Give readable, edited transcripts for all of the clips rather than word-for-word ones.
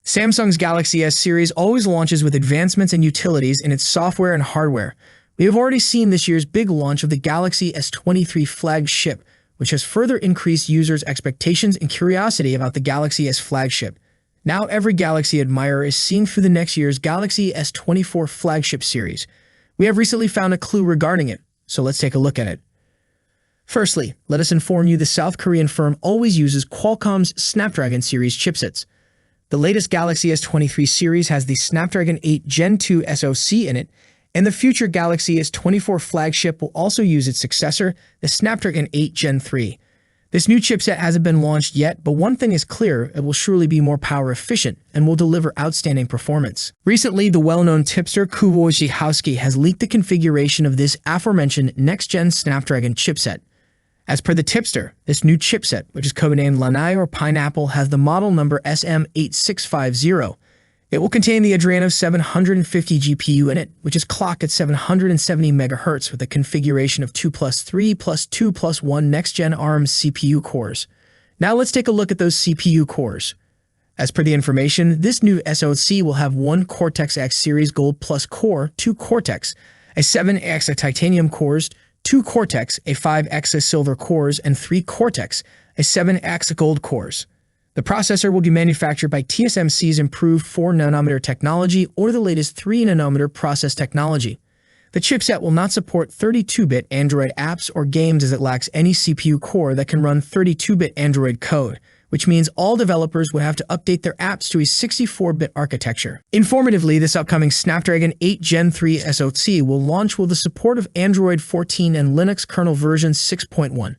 Samsung's Galaxy S series always launches with advancements and utilities in its software and hardware. We have already seen this year's big launch of the Galaxy S23 flagship, which has further increased users' expectations and curiosity about the Galaxy S flagship. Now every Galaxy admirer is seeing through the next year's Galaxy S24 flagship series. We have recently found a clue regarding it, so let's take a look at it. Firstly, let us inform you the South Korean firm always uses Qualcomm's Snapdragon series chipsets. The latest Galaxy S23 series has the Snapdragon 8 Gen 2 SoC in it, and the future Galaxy S24 flagship will also use its successor, the Snapdragon 8 Gen 3. This new chipset hasn't been launched yet, but one thing is clear, it will surely be more power efficient and will deliver outstanding performance. Recently, the well-known tipster KubaWojciechowski has leaked the configuration of this aforementioned next-gen Snapdragon chipset. As per the tipster, this new chipset, which is codenamed Lanai or Pineapple, has the model number SM8650. It will contain the Adreno 750 GPU in it, which is clocked at 770 MHz with a configuration of 2+3+2+1 next-gen ARM CPU cores. Now let's take a look at those CPU cores. As per the information, this new SoC will have one Cortex-X Series Gold Plus core, two Cortex, a 7X titanium cores, two Cortex, a 5X silver cores, and three Cortex, a 7X gold cores. The processor will be manufactured by TSMC's improved 4nm technology or the latest 3nm process technology. The chipset will not support 32-bit Android apps or games as it lacks any CPU core that can run 32-bit Android code, which means all developers would have to update their apps to a 64-bit architecture. Informatively, this upcoming Snapdragon 8 Gen 3 SoC will launch with the support of Android 14 and Linux kernel version 6.1.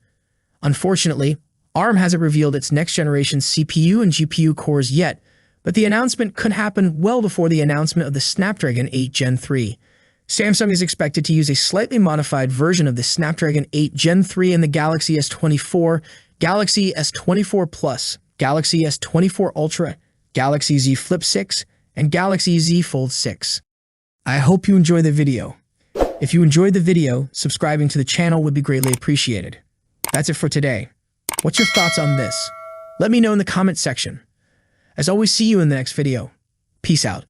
Unfortunately, ARM hasn't revealed its next-generation CPU and GPU cores yet, but the announcement could happen well before the announcement of the Snapdragon 8 Gen 3. Samsung is expected to use a slightly modified version of the Snapdragon 8 Gen 3 in the Galaxy S24, Galaxy S24 Plus, Galaxy S24 Ultra, Galaxy Z Flip 6, and Galaxy Z Fold 6. I hope you enjoy the video. If you enjoyed the video, subscribing to the channel would be greatly appreciated. That's it for today. What's your thoughts on this? Let me know in the comment section. As always, see you in the next video. Peace out.